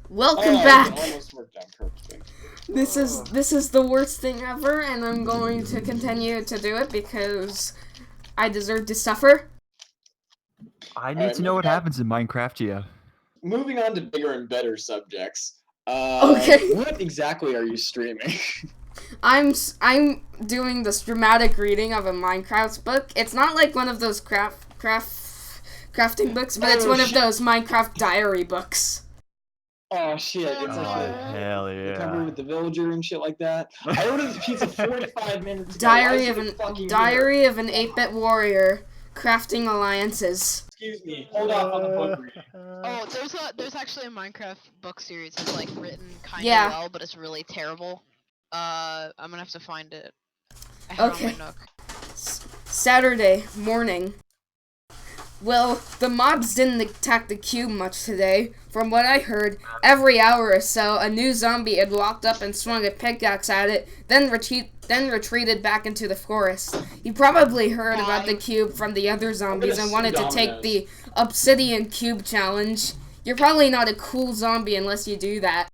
Welcome back. It almost worked out perfectly. This is the worst thing ever, and I'm going to continue to do it because I deserve to suffer. I need to know what happens in Minecraft, Gia. Moving on to bigger and better subjects. Okay. What exactly are you streaming? I'm doing this dramatic reading of a Minecraft book. It's not like one of those crafting books, but it's one of those Minecraft diary books. Oh shit! It's hell the yeah. cover with the villager and shit like that. I ordered this pizza 45 minutes ago. Diary of an 8-bit warrior, crafting alliances. Excuse me. Hold off on the book reading. Oh, there's actually a Minecraft book series. It's like written kind of well, but it's really terrible. I'm gonna have to find it. I have it on my Nook. Saturday morning. Well, the mobs didn't attack the cube much today. From what I heard, every hour or so, a new zombie had walked up and swung a pickaxe at it, then retreated back into the forest. He probably heard about the cube from the other zombies and wanted to take the Obsidian Cube Challenge. You're probably not a cool zombie unless you do that.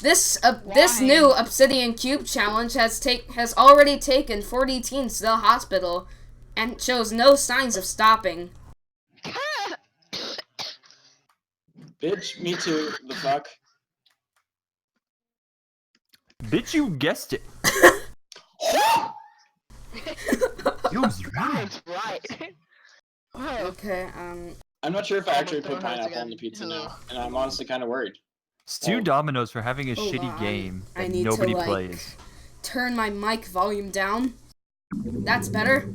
This new Obsidian Cube Challenge has already taken 40 teens to the hospital and shows no signs of stopping. Bitch, me too. The fuck? Bitch, you guessed it. You was right. That's right. Okay, I'm not sure if I actually put pineapple on the pizza now, and I'm honestly kind of worried. Stu Domino's for having a Hold shitty on. game I that need to, nobody like, plays. turn my mic volume down. That's better.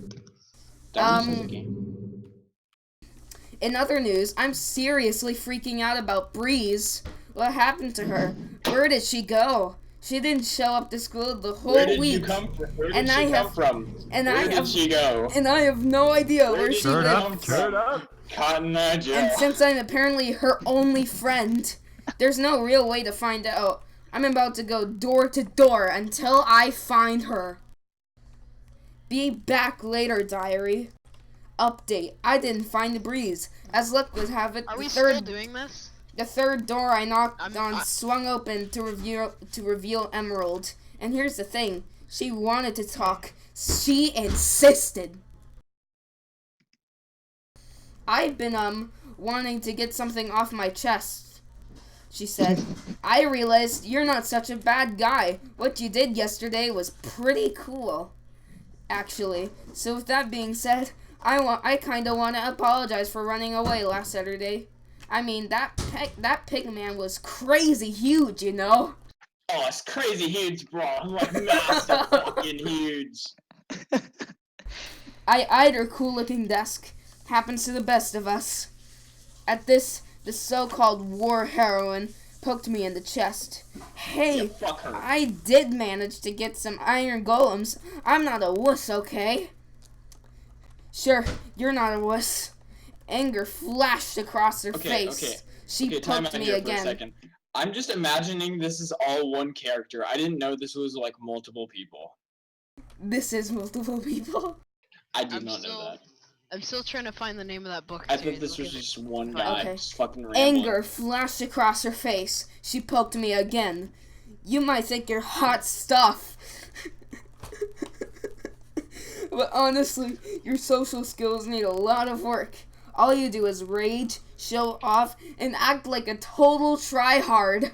In other news, I'm seriously freaking out about Breeze. What happened to her? Where did she go? She didn't show up to school the whole Where did week. you come from? Where did And she I come have- from? and Where I did have- she go? And I have no idea where she Turn lives. up, turn up. Cotton Eye Joe. And since I'm apparently her only friend, there's no real way to find out. I'm about to go door to door until I find her. Be back later, diary. Update. I didn't find the Breeze. As luck would have it, Are we still doing this? the third door I knocked I'm- on I- swung open to reveal Emerald. And here's the thing. She wanted to talk. She insisted. I've been, wanting to get something off my chest, she said. I realized you're not such a bad guy. What you did yesterday was pretty cool, actually. So with that being said, I kinda want to apologize for running away last Saturday. I mean, that pig man was crazy huge, you know? Oh, it's crazy huge, bro. I'm like massive fucking huge. I eyed her cool-looking desk. Happens to the best of us. At this, the so-called war heroine poked me in the chest. Hey, Yeah, fuck her. I did manage to get some iron golems. I'm not a wuss, okay? Sure, you're not a wuss. Anger flashed across her face. She time poked out me here for a again. second. I'm just imagining this is all one character. I didn't know this was like multiple people. This is multiple people. I did not know that. I'm still trying to find the name of that book I series. thought this was Look at just one guy Okay. just fucking rambling. Anger flashed across her face. She poked me again. You might think you're hot stuff. But honestly, your social skills need a lot of work. All you do is rage, show off, and act like a total tryhard.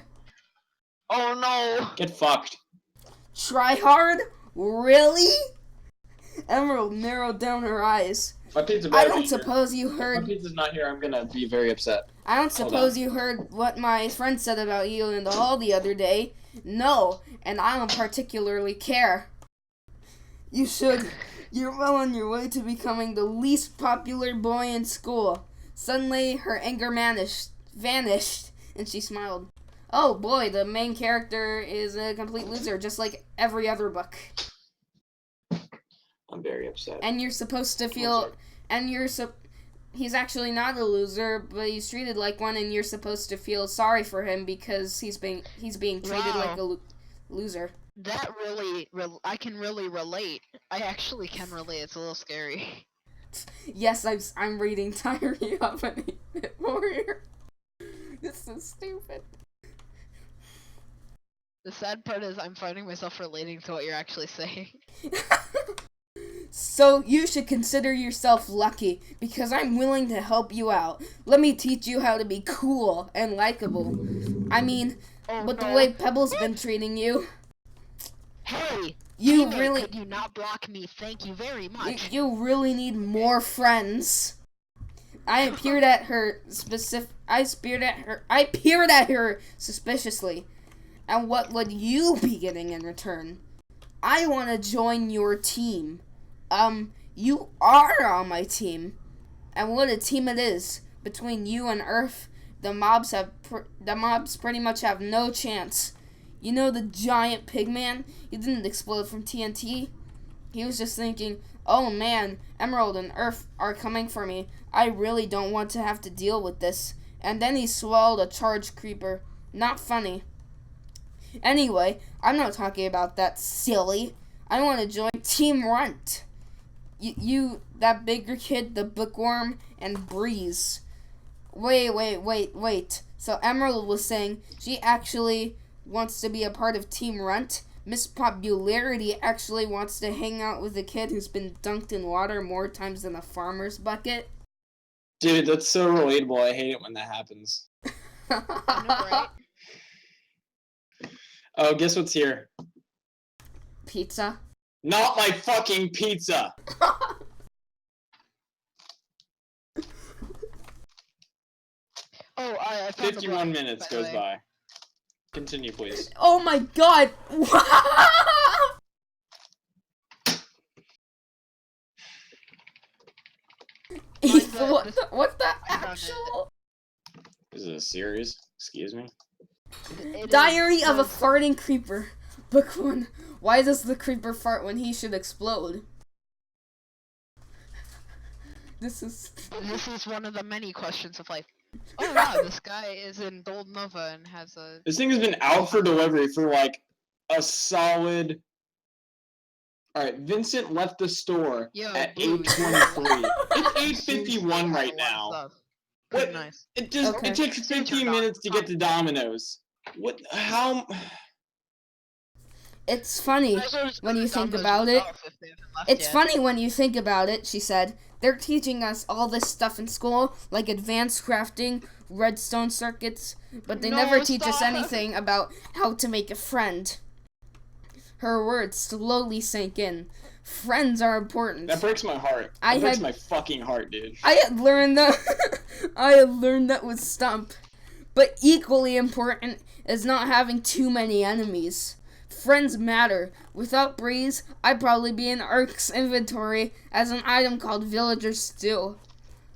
Oh no! Get fucked. Tryhard? Really? Emerald narrowed down her eyes. My pizza I better don't be here. suppose you If my heard pizza's not here, I'm gonna be very upset. I don't Hold suppose on. you heard what my friend said about you in the hall the other day. No, and I don't particularly care. You should. You're well on your way to becoming the least popular boy in school. Suddenly, her anger vanished, and she smiled. Oh boy, the main character is a complete loser, just like every other book. I'm very upset. And you're supposed to feel, he's actually not a loser, but he's treated like one, and you're supposed to feel sorry for him because he's being treated like a loser. That really, I can really relate. I actually can relate. It's a little scary. Yes, I'm reading Diary of an 8-bit warrior. This is stupid. The sad part is I'm finding myself relating to what you're actually saying. So you should consider yourself lucky because I'm willing to help you out. Let me teach you how to be cool and likable. I mean, Oh, with the no. way Pebble's been treating you, Hey! you teammate, really could you not block me? Thank you very much. you really need more friends. I peered at her suspiciously. And what would you be getting in return? I want to join your team. You are on my team. And what a team it is. Between you and Earth, the mobs pretty much have no chance. You know the giant pigman? He didn't explode from TNT. He was just thinking, oh man, Emerald and Earth are coming for me. I really don't want to have to deal with this. And then he swallowed a charged creeper. Not funny. Anyway, I'm not talking about that, silly. I want to join Team Runt. You, that bigger kid, the bookworm, and Breeze. Wait. So Emerald was saying she actually wants to be a part of Team Runt. Miss Popularity actually wants to hang out with a kid who's been dunked in water more times than a farmer's bucket. Dude, that's so relatable. I hate it when that happens. I know, right? Oh, guess what's here? Pizza. Not my fucking pizza! Oh, I found the 51 book, minutes by the goes way. by. Continue, please. Oh my god! What's the I found it. actual? Is it a series? Excuse me? It Diary is of a because- Farting Creeper. Book 1. Why does the creeper fart when he should explode? This is one of the many questions of life. Oh wow, this guy is in Gold Nova and has a... This thing has been out for delivery for like a solid... Alright, Vincent left the store Yo, at Blue, 8:23. It's 8:51 right now. What? What? Nice. It just Okay. it takes 15 minutes to get to Domino's. What? How? It's funny when you think about it. It's funny when you think about it, she said. They're teaching us all this stuff in school, like advanced crafting, redstone circuits, but they never teach us anything about how to make a friend. Her words slowly sank in. Friends are important. That breaks my heart. That breaks my fucking heart, dude. I had learned that with Stump. But equally important is not having too many enemies. Friends matter. Without Breeze, I'd probably be in Ark's inventory as an item called Villager Stew.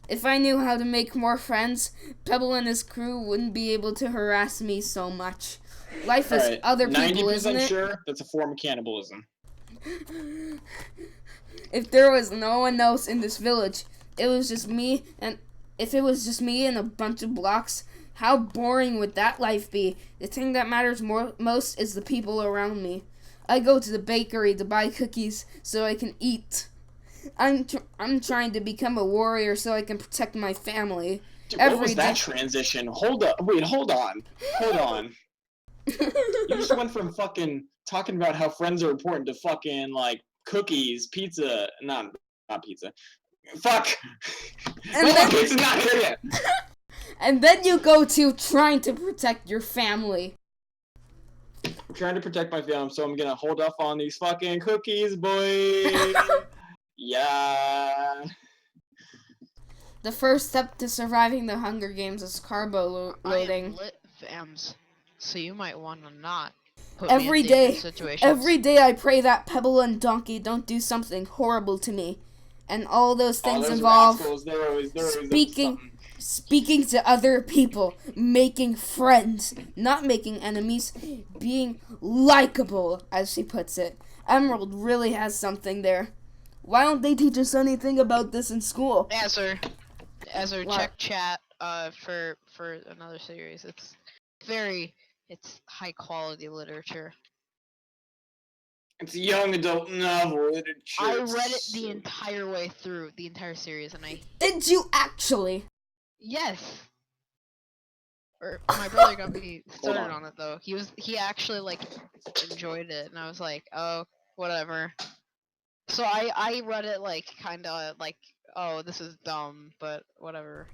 If I knew how to make more friends, Pebble and his crew wouldn't be able to harass me so much. Life is Alright, other people, 90% isn't it? sure that's a form of cannibalism. If there was no one else in this village, it was just me, and if it was just me and a bunch of blocks, how boring would that life be? The thing that matters most is the people around me. I go to the bakery to buy cookies so I can eat. I'm trying to become a warrior so I can protect my family. Dude, what was Every that day- transition? Hold up. Wait, hold on. Hold on. You just went from fucking talking about how friends are important to fucking, like, cookies, pizza. Not pizza. Fuck! And No, then- pizza's not here yet! And then you go to trying to protect your family. I'm trying to protect my family, so I'm gonna hold off on these fucking cookies, boy! Yeah. The first step to surviving the Hunger Games is carbo I am loading. lit fams, so you might want to not put Every me in day- dangerous situations. Every day I pray that Pebble and Donkey don't do something horrible to me. And all those things those involve rascals, they're always up to speaking- something. speaking to other people, making friends, not making enemies, being likable, as she puts it. Emerald really has something there. Why don't they teach us anything about this in school? Azur, What? check chat for another series. It's high quality literature. It's young adult novel literature. I read it the entire way through, the entire series, and Did you actually? yes. or my brother got me started on. on it though. He actually like enjoyed it, and I was like, oh, whatever. So I read it like kind of like, oh, this is dumb, but whatever.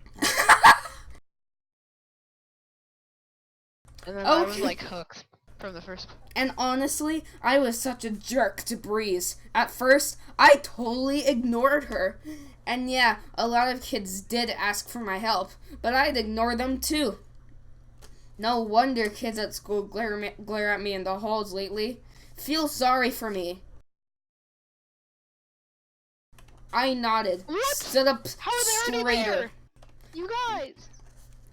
And then I was Okay. like hooked from the first. And honestly, I was such a jerk to Breeze. At first, I totally ignored her. And yeah, a lot of kids did ask for my help, but I'd ignore them too. No wonder kids at school glare at me in the halls lately. Feel sorry for me. I nodded, What? stood up How are they already straighter. there? You guys.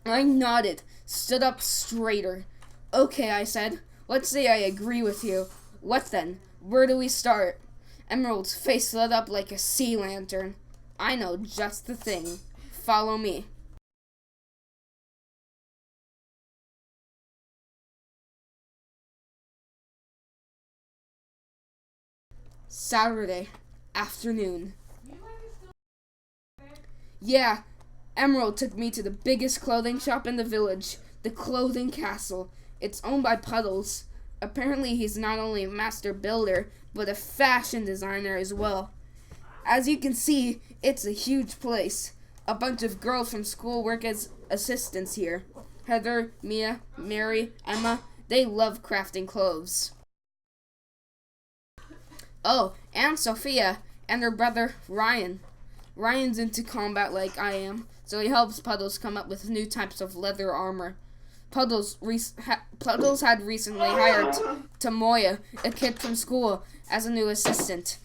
I nodded, stood up straighter. Okay, I said. Let's say I agree with you. What then? Where do we start? Emerald's face lit up like a sea lantern. I know just the thing. Follow me. Saturday afternoon. Yeah, Emerald took me to the biggest clothing shop in the village, the Clothing Castle. It's owned by Puddles. Apparently he's not only a master builder, but a fashion designer as well. As you can see, it's a huge place. A bunch of girls from school work as assistants here. Heather, Mia, Mary, Emma, they love crafting clothes. Oh, and Sophia, and her brother, Ryan. Ryan's into combat like I am, so he helps Puddles come up with new types of leather armor. Puddles had recently hired Tamoya, a kid from school, as a new assistant.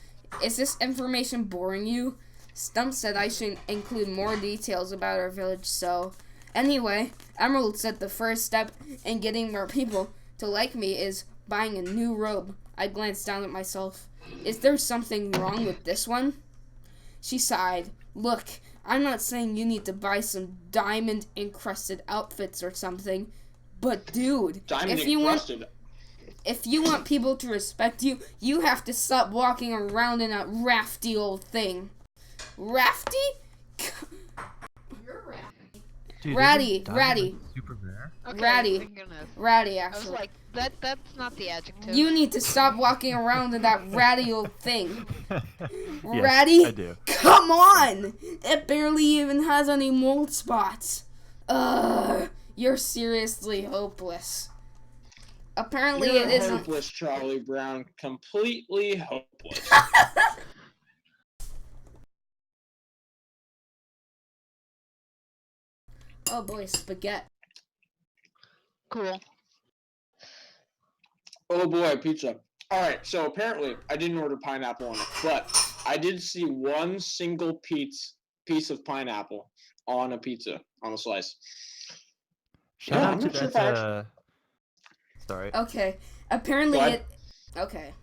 Is this information boring you? Stump said I should include more details about our village, so... Anyway, Emerald said the first step in getting more people to like me is buying a new robe. I glanced down at myself. Is there something wrong with this one? She sighed. Look, I'm not saying you need to buy some diamond-encrusted outfits or something, but dude, if you want people to respect you, you have to stop walking around in that rafty old thing. Rafty? You're ratty. Dude, Ratty, isn't diamond, ratty. like, super rare? Okay, Ratty. thank goodness. Ratty, I was actually. like, that's not the adjective. You need to stop walking around in that ratty old thing. Yes, Ratty? I do. Come on! It barely even has any mold spots. You're seriously hopeless. Apparently You're it isn't. hopeless, Charlie Brown. Completely hopeless. Oh boy, spaghetti. Cool. Oh boy, pizza. Alright, so apparently I didn't order pineapple on it, but I did see one single piece of pineapple on a pizza, on a slice. Shout Yeah, out I'm to not sure that, if I Sorry. Okay. Apparently What? it. Okay.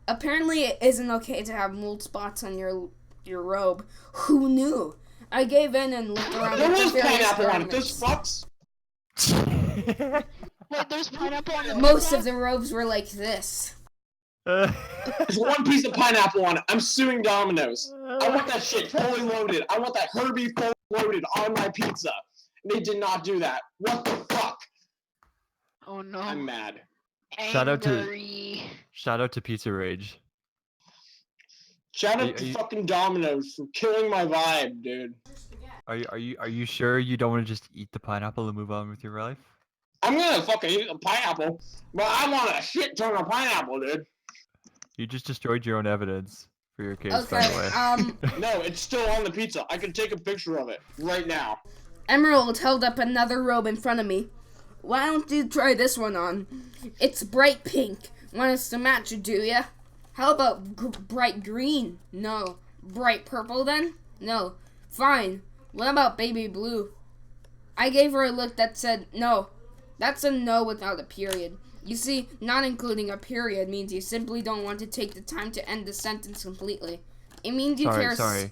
Apparently it isn't okay to have mold spots on your robe. Who knew? I gave in and looked around There at the was various pineapple on it, those garments. fucks! Wait, there's pineapple on the Most pizza? of the robes were like this. There's one piece of pineapple on it. I'm suing Domino's. I want that shit fully loaded. I want that Herbie fully loaded on my pizza. They did not do that. What the fuck? Oh no. I'm mad. Shout out to- Angry. Shout out to Pizza Rage. Shout Are out to you- fucking Domino's for killing my vibe, dude. Are you sure you don't want to just eat the pineapple and move on with your life? I'm gonna fucking eat a pineapple, but I want a shit ton of pineapple, dude. You just destroyed your own evidence for your case, by the Okay, way. No, it's still on the pizza. I can take a picture of it right now. Emerald held up another robe in front of me. Why don't you try this one on? It's bright pink. Want us to match it, do ya? How about bright green? No. Bright purple then? No. Fine. What about baby blue? I gave her a look that said no. That's a no without a period. You see, not including a period means you simply don't want to take the time to end the sentence completely. It means you care. Sorry.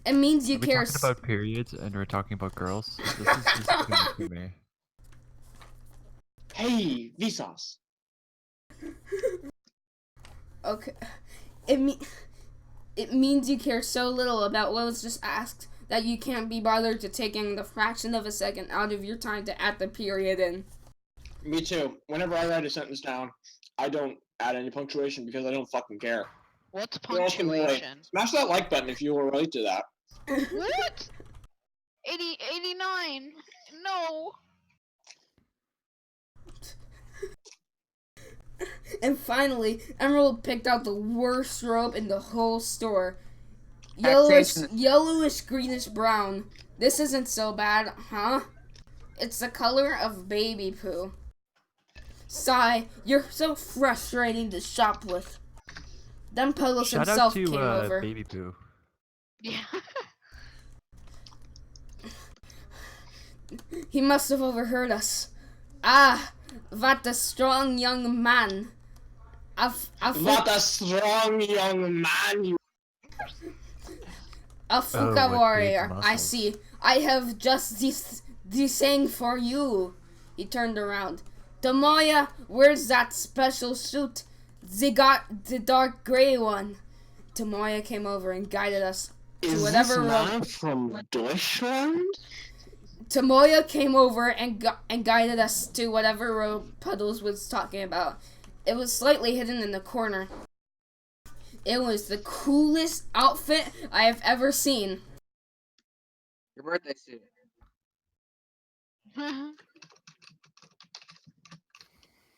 It means you Are we care. talking about periods and we're talking about girls? This is too much for me. Hey, Vsauce. Okay. It means you care so little about what was just asked that you can't be bothered to taking the fraction of a second out of your time to add the period in. Me too. Whenever I write a sentence down, I don't add any punctuation because I don't fucking care. What's Who else can relate? punctuation? Smash that like button if you will relate to that. What? 89. No. And finally, Emerald picked out the worst robe in the whole store. Yellowish, greenish brown. This isn't so bad, huh? It's the color of baby poo. Sigh, you're so frustrating to shop with. Then Puddles Shout out himself to came over. Baby Poo. Yeah. He must have overheard us. Ah, what a strong young man. What a strong young man you. A Fuka Oh, what warrior. big I muscles. see. I have just this thing for you. He turned around. Tomoya, where's that special suit? They got the dark gray one. Tomoya came over and guided us to whatever room. from Deutschland? Tomoya came over and guided us to whatever road Puddles was talking about. It was slightly hidden in the corner. It was the coolest outfit I have ever seen. Your birthday suit.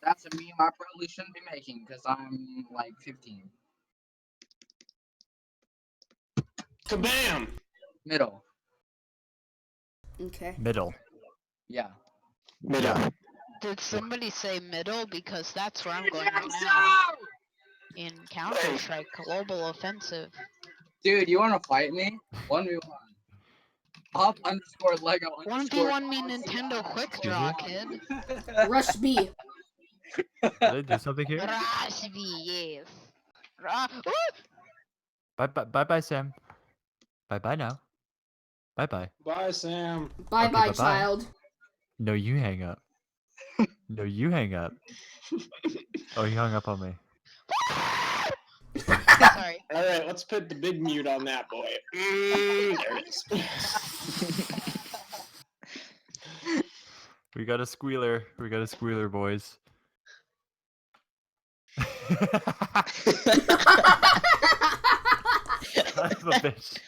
That's a meme I probably shouldn't be making because I'm like 15. Kabam! Middle. Okay. Middle. Yeah. Middle. Did somebody say middle? Because that's where I'm going right now. In Counter-Strike Global Offensive. Dude, you wanna fight me? 1v1. Up underscore Lego underscore. 1v1 me Nintendo Quick Draw, kid. Rush B. Did I do something here? Rush B, yes. Ooh! Bye, Sam. Bye now. Bye. Bye, Sam. Bye Okay, bye, bye-bye. child. No, you hang up. No, you hang up. Oh, he hung up on me. Sorry. Alright, let's put the big mute on that boy. There it is. We got a squealer. We got a squealer, boys. Son of a bitch.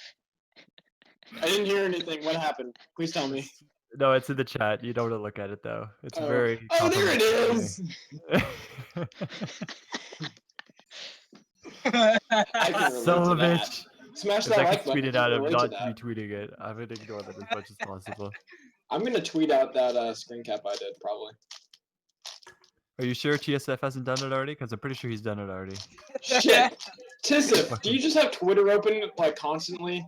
I didn't hear anything. What happened? Please tell me. No, it's in the chat. You don't want to look at it though. It's Oh. very. Oh, there it is! I can relate Son to of a that. bitch. Smash If that I like can button. tweet if it you out, I'm relate to not that. retweeting it. I'm gonna ignore that as much as possible. I'm gonna tweet out that screen cap I did, probably. Are you sure TSF hasn't done it already? Because I'm pretty sure he's done it already. Shit! Tisif, do you just have Twitter open, like, constantly?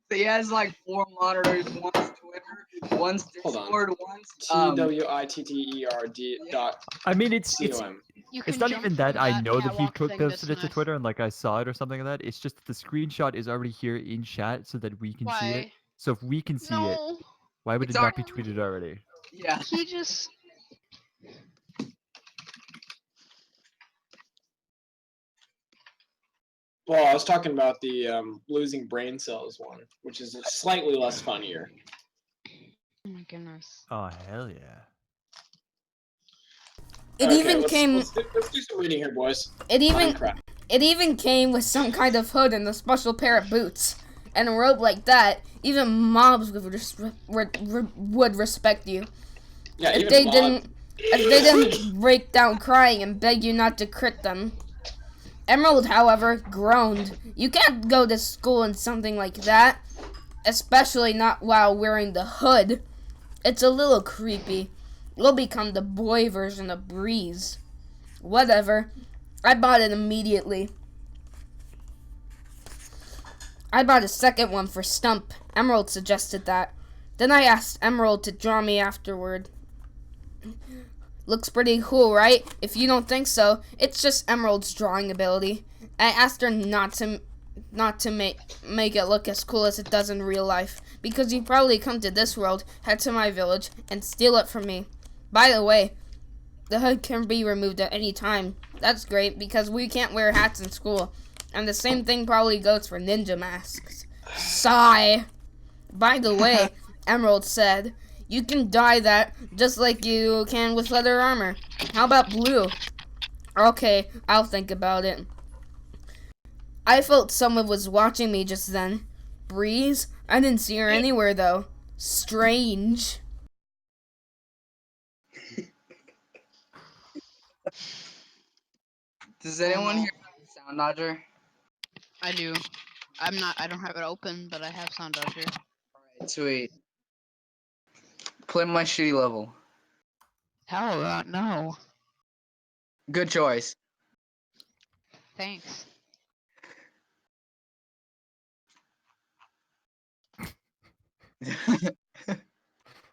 He has like 4 monitors, one's Twitter, one's Hold on. Discord, one's TWITTERD dot I mean, it's COM. You it's can not jump even from that I know that he catwalk thing to posted it to Smash. Twitter and like I saw it or something like that. It's just that the screenshot is already here in chat so that we can see it. Why? So if we can see it, No, why would it It's not be already- tweeted already? Yeah. he just. Well, I was talking about the losing brain cells one, which is slightly less funnier. Oh my goodness. Oh hell yeah! It Okay, even let's do some reading here, boys. It even Minecraft. it even came with some kind of hood and a special pair of boots. And a robe like that, even mobs would respect you. Yeah, If even they mod- didn't break down crying and beg you not to crit them. Emerald, however, groaned. You can't go to school in something like that. Especially not while wearing the hood. It's a little creepy. You'll become the boy version of Breeze. Whatever. I bought it immediately. I bought a second one for Stump. Emerald suggested that. Then I asked Emerald to draw me afterward. Looks pretty cool, right? If you don't think so, it's just Emerald's drawing ability. I asked her not to make it look as cool as it does in real life, because you probably come to this world, head to my village, and steal it from me. By the way, the hood can be removed at any time. That's great, because we can't wear hats in school. And the same thing probably goes for ninja masks. Sigh. By the way, Emerald said, you can dye that just like you can with leather armor. How about blue? Okay, I'll think about it. I felt someone was watching me just then. Breeze? I didn't see her anywhere though. Strange. Does anyone no. here have a sound dodger? I do. I don't have it open, but I have Sound Dodger. Alright, sweet. Play my shitty level. How about no? Good choice. Thanks.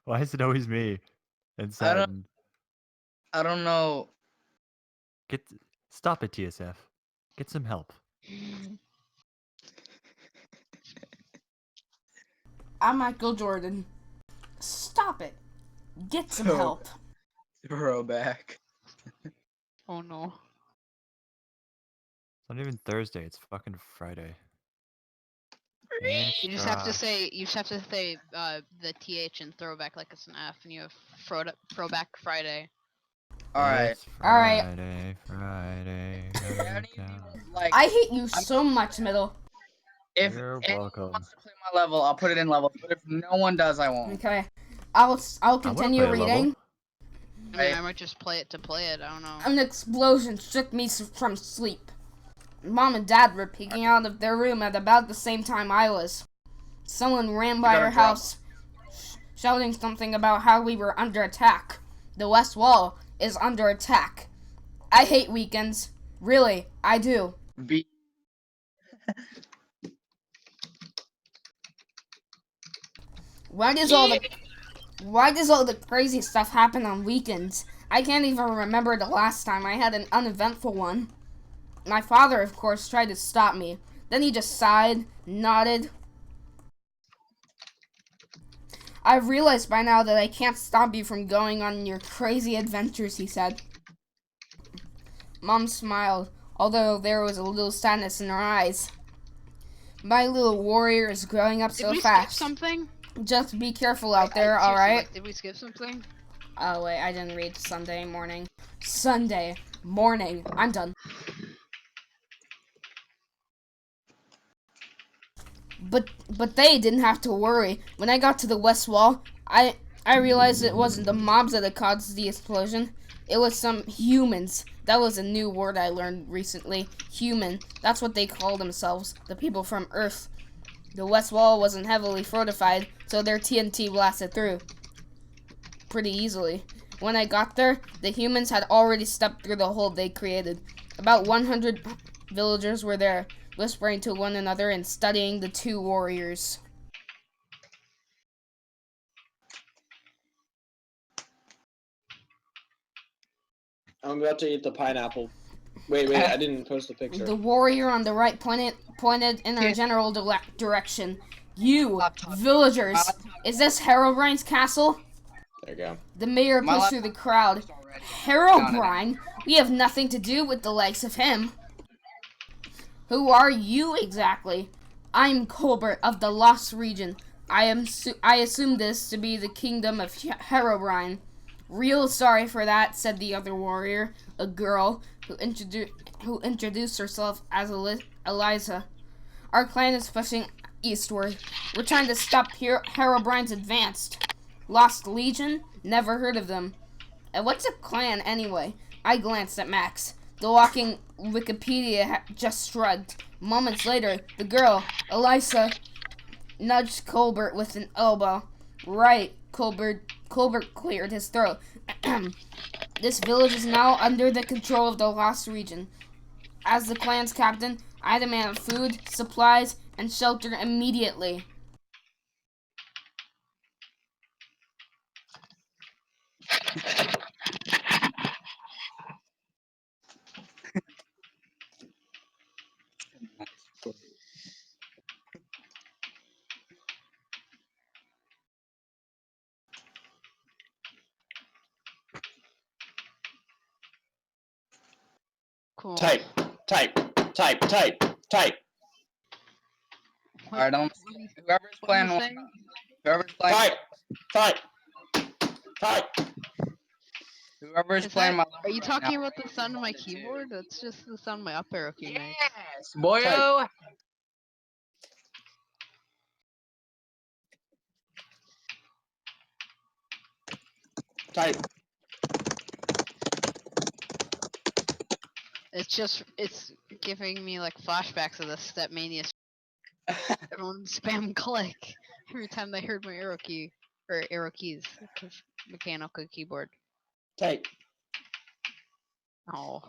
Why is it always me? And I don't- Satin. I don't know. Stop it, TSF. Get some help. I'm Michael Jordan. Stop it. Get some Oh. help. Throwback. Oh no. It's not even Thursday. It's fucking Friday. You just have to say the TH and throwback like it's an F, and you have throwback Friday. Alright. It's Alright. Friday. How do you even, like, I hate you so much, Middle. if You're anyone welcome. wants to play my level, I'll put it in levels. But if no one does, I won't. Okay. I'll I wanna continue play a level. reading. I mean, I might just play it to play it. I don't know. An explosion shook me from sleep. Mom and Dad were peeking out of their room at about the same time I was. Someone ran by gotta our drop. house, shouting something about how we were under attack. The west wall is under attack. I hate weekends. Really, I do. Be Why does all the crazy stuff happen on weekends? I can't even remember the last time I had an uneventful one. My father, of course, tried to stop me. Then he just sighed, nodded. I've realized by now that I can't stop you from going on your crazy adventures, he said. Mom smiled, although there was a little sadness in her eyes. My little warrior is growing up Did so we fast. skip something? Just be careful out there, Seriously, alright? like, did we skip something? Oh wait, I didn't read Sunday morning. Sunday morning. I'm done. But they didn't have to worry. When I got to the west wall, I realized it wasn't the mobs that had caused the explosion. It was some humans. That was a new word I learned recently. Human. That's what they call themselves. The people from Earth. The west wall wasn't heavily fortified, so their TNT blasted through pretty easily. When I got there, the humans had already stepped through the hole they created. About 100 villagers were there, whispering to one another and studying the two warriors. I'm about to eat the pineapple. Wait, I didn't post a picture. The warrior on the right pointed in our general direction. You, villagers, is this Herobrine's castle? There you go. The mayor My pushed lap- through the crowd. already. Herobrine? We have nothing to do with the likes of him. Who are you exactly? I'm Colbert of the Lost Region. I assume this to be the kingdom of Herobrine. Real sorry for that, said the other warrior, a girl who introduced herself as Eliza. Our clan is pushing eastward. We're trying to stop Herobrine's advance. Lost Legion? Never heard of them. And what's a clan anyway? I glanced at Max. The walking Wikipedia just shrugged. Moments later, the girl, Eliza, nudged Colbert with an elbow. Right, Colbert cleared his throat. This village is now under the control of the Lost Region. As the clan's captain, I demand food, supplies, and shelter immediately. Cool. Type. Alright, whoever's What playing am I one, saying? Whoever's playing, Fight! Fight! whoever's Is playing that, my are level you right talking now, about the sound of my one to two. keyboard? That's just the sound my up arrow key makes. Yes, boyo. Type. It's giving me like flashbacks of the Stepmania. Everyone spam click every time they heard my arrow key or arrow keys because mechanical keyboard. Type. Oh,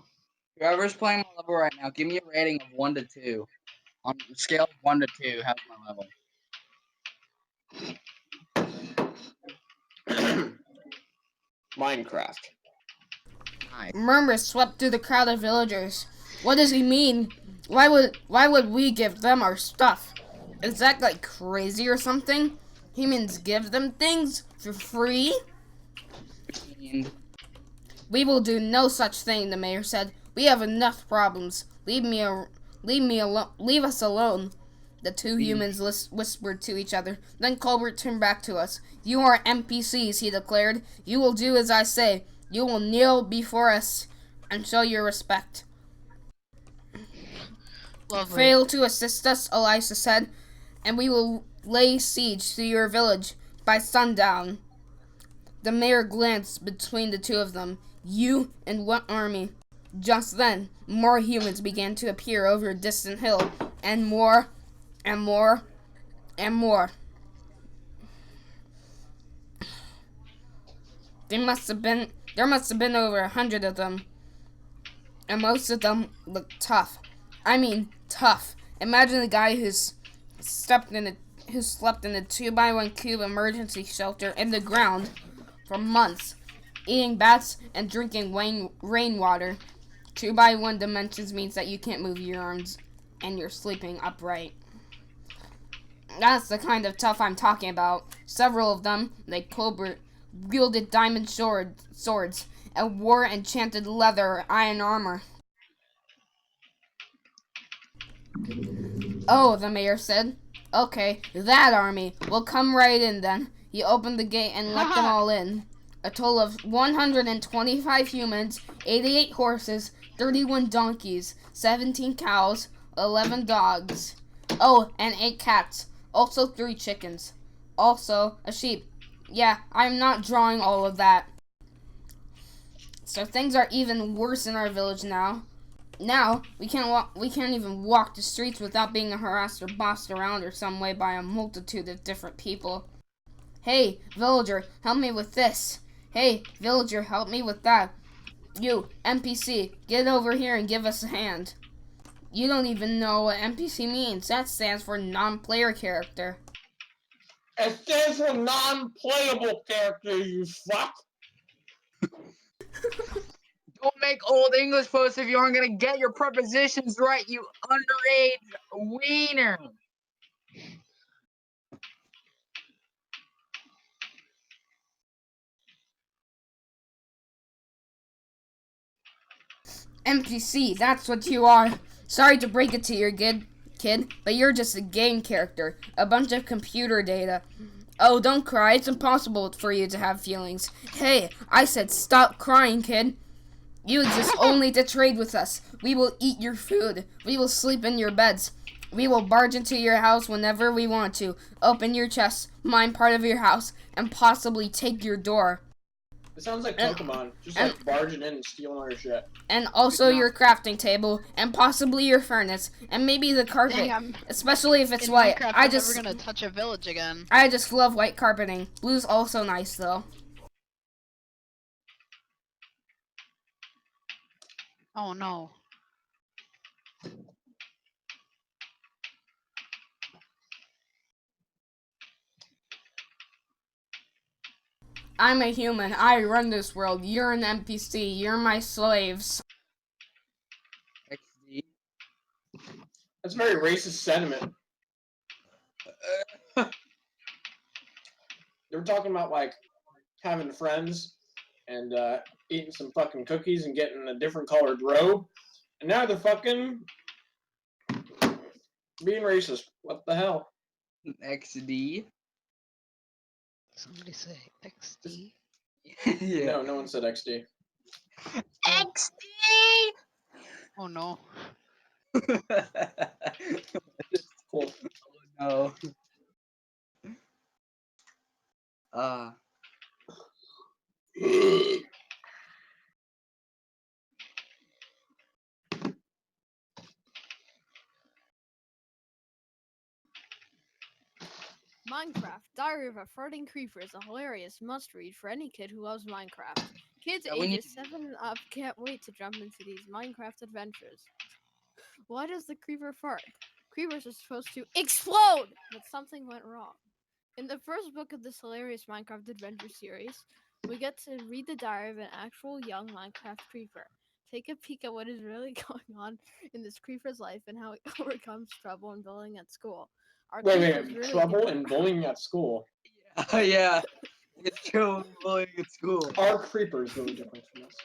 Whoever's playing my level right now, give me a rating of 1 to 2. On a scale of 1 to 2, how's my level? Minecraft. Nice. Murmur swept through the crowd of villagers. What does he mean? Why would we give them our stuff? Is that like crazy or something? He means give them things for free? And We will do no such thing, the mayor said. We have enough problems. Leave us alone. The two humans whispered to each other. Then Colbert turned back to us. You are NPCs, he declared. You will do as I say. You will kneel before us and show your respect. lovely. Fail to assist us, Elisa said, and we will lay siege to your village by sundown. The mayor glanced between the two of them. You and what army? Just then, more humans began to appear over a distant hill, and more, and more, and more. There must have been over 100 of them, and most of them looked tough. I mean, tough. Imagine the guy who slept in a 2x1 cube emergency shelter in the ground for months, eating bats and drinking rainwater. 2x1 dimensions means that you can't move your arms and you're sleeping upright. That's the kind of tough I'm talking about. Several of them, like Colbert, wielded diamond swords and wore enchanted leather or iron armor. Oh, the mayor said. Okay, that army. We'll come right in then. He opened the gate and let them all in. A total of 125 humans, 88 horses, 31 donkeys, 17 cows, 11 dogs. Oh, and 8 cats. Also 3 chickens. Also a sheep. Yeah, I'm not drawing all of that. So things are even worse in our village now. Now, we can't even walk the streets without being harassed or bossed around or some way by a multitude of different people. Hey, villager, help me with this. Hey, villager, help me with that. You, NPC, get over here and give us a hand. You don't even know what NPC means. That stands for non-player character. It stands for non-playable character, you fuck! don't make old English posts if you aren't gonna get your prepositions right, you underage wiener. NPC, that's what you are. Sorry to break it to you, kid, but you're just a game character. A bunch of computer data. Oh, don't cry. It's impossible for you to have feelings. Hey, I said stop crying, kid. You exist only to trade with us. We will eat your food. We will sleep in your beds. We will barge into your house whenever we want to, open your chest, mine part of your house, and possibly take your door. It sounds like Pokemon, just like barging in and stealing all your shit. And also your crafting table, and possibly your furnace, and maybe the carpet, Dang, especially if it's in white. Minecraft, I I'm just never gonna touch a village again. love white carpeting. Blue's also nice though. Oh no. I'm a human. I run this world. You're an NPC. You're my slaves. XD. That's very racist sentiment. They were talking about, like, having friends and eating some fucking cookies and getting a different colored robe. And now they're fucking being racist. What the hell? XD. Somebody say XD. Yeah. No, no one said XD. XD. Oh no. Cool. No. Minecraft Diary of a Farting Creeper is a hilarious must-read for any kid who loves Minecraft. Kids Yeah, we need- ages 7 and up can't wait to jump into these Minecraft adventures. Why does the creeper fart? Creepers are supposed to explode, but something went wrong. In the first book of this hilarious Minecraft adventure series, we get to read the diary of an actual young Minecraft creeper. Take a peek at what is really going on in this creeper's life and how he overcomes trouble and bullying at school. Our creepers Wait. really Trouble give it and a- bullying at school. Yeah. It's true. Bullying at school. Our creeper is really different from us.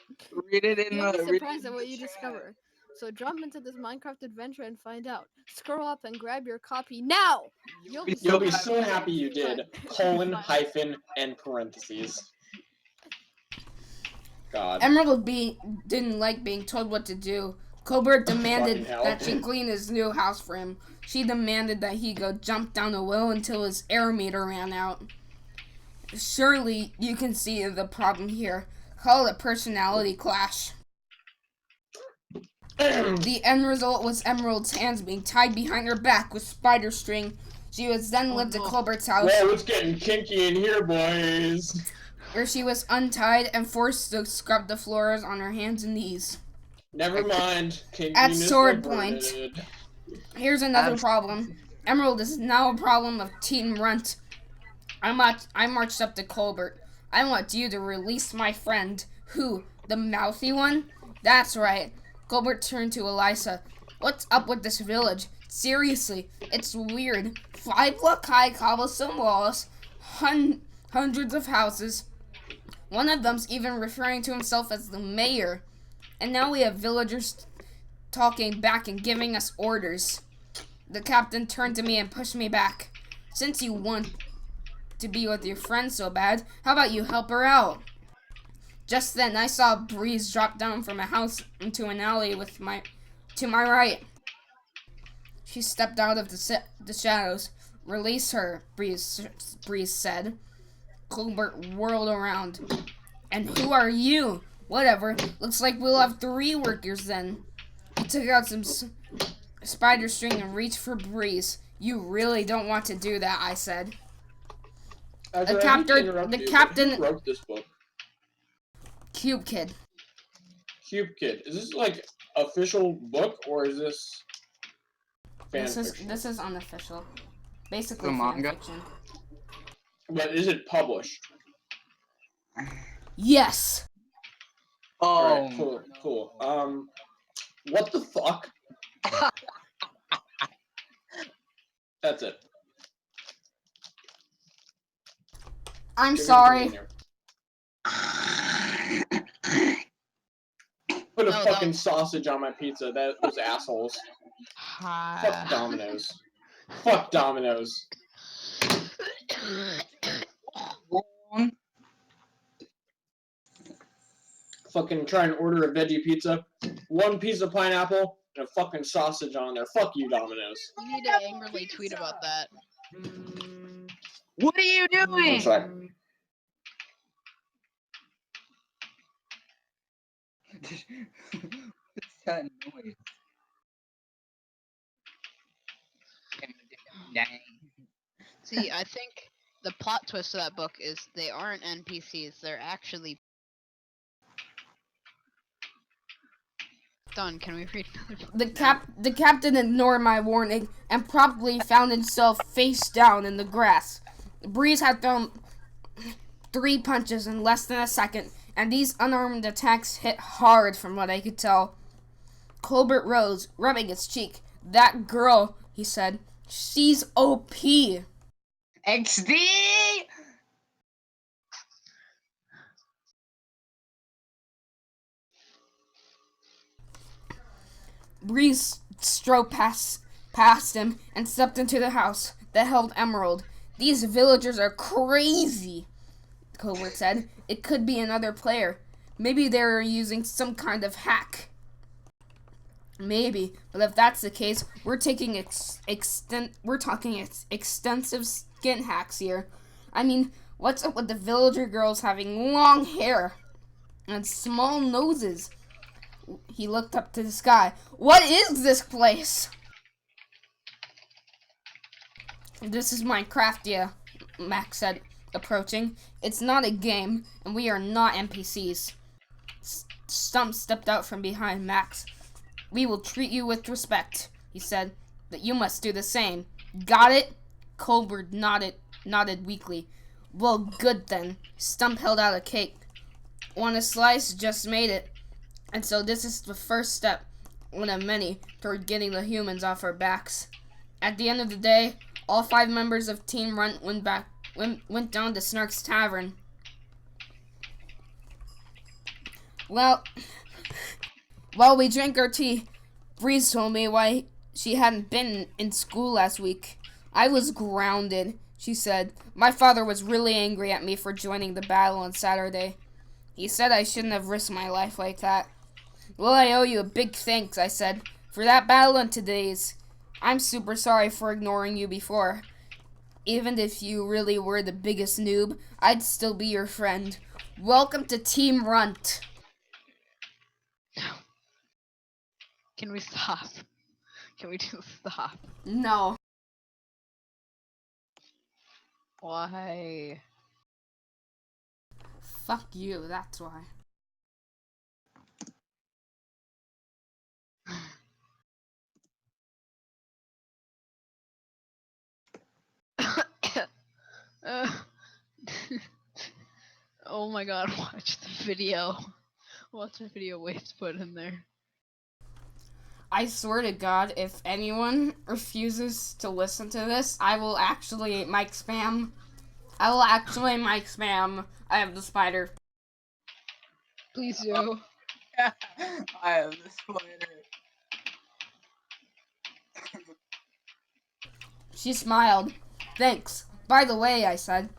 Read it in You'll be the. read it surprised in at what the you chat. discover. So jump into this Minecraft adventure and find out. Scroll up and grab your copy now! You'll be so happy you did. Colon, hyphen, and parentheses. God. Emerald didn't like being told what to do. Colbert demanded Fucking hell. that she clean his new house for him. She demanded that he go jump down a well until his air meter ran out. Surely you can see the problem here. Call it a personality clash. The end result was Emerald's hands being tied behind her back with spider string. She was then led to Colbert's house, Whoa, it's getting kinky in here, boys. where she was untied and forced to scrub the floors on her hands and knees. Never mind. At Kinkiness sword averted. Here's another Abs- problem. Emerald is now a problem of Teen Runt. I marched up to Colbert. I want you to release my friend. Who? The mouthy one? That's right. Colbert turned to Elisa. What's up with this village? Seriously, it's weird. 5-block high cobblestone walls, hundreds of houses. One of them's even referring to himself as the mayor. And now we have villagers talking back and giving us orders. The captain turned to me and pushed me back. Since you want to be with your friend so bad, how about you help her out? Just then, I saw Breeze drop down from a house into an alley to my right. She stepped out of the shadows. Release her, Breeze said. Colbert whirled around. And who are you? Whatever. Looks like we'll have 3 workers then. He took out some spider string and reached for Breeze. You really don't want to do that, I said. Actually, The I hate to captain- interrupt the you, but captain- Who wrote this book? Cube Kid. Cube Kid. Is this like official book or is this fan fiction? This is unofficial. Basically The fan manga? fiction. But is it published? Yes. Oh. Alright, cool. What the fuck? That's it. I'm Give me sorry. in here. Put a No, fucking no. sausage on my pizza. Those assholes. Ha. Fuck Domino's. Fuck Domino's. Wrong. Fucking try and order a veggie pizza. 1 piece of pineapple and a fucking sausage on there. Fuck you, Domino's. You need to angrily tweet about that. What are you doing? That's right. What's that noise? Dang. See, I think the plot twist of that book is they aren't NPCs. They're actually done. Can we read another book? The captain ignored my warning and promptly found himself face down in the grass. Breeze had thrown 3 punches in less than a second, and these unarmed attacks hit hard from what I could tell. Colbert rose, rubbing his cheek. That girl, he said, she's OP. XD! Breeze strode past him and stepped into the house that held Emerald. These villagers are crazy, Colbert said. It could be another player. Maybe they're using some kind of hack. Maybe, but if that's the case, we're taking extensive skin hacks here. I mean, what's up with the villager girls having long hair and small noses? He looked up to the sky. What is this place? This is Minecraftia, Max said, approaching. It's not a game, and we are not NPCs. Stump stepped out from behind Max. We will treat you with respect, he said, but you must do the same. Got it? Colbert nodded weakly. Well, good then. Stump held out a cake. Want a slice? Just made it. And so this is the first step, one of many, toward getting the humans off our backs. At the end of the day, all 5 members of Team Runt went down to Snark's Tavern. Well, while we drank our tea, Breeze told me why she hadn't been in school last week. I was grounded, she said. My father was really angry at me for joining the battle on Saturday. He said I shouldn't have risked my life like that. Well, I owe you a big thanks, I said, for that battle and today's. I'm super sorry for ignoring you before. Even if you really were the biggest noob, I'd still be your friend. Welcome to Team Runt. Can we stop? Can we just stop? No. Why? Fuck you, that's why. Oh my god, watch the video. Watch the video Waves put in there. I swear to God, if anyone refuses to listen to this, I will actually mic spam. I have the spider. Please do. I have the spider. She smiled. Thanks. By the way, I said,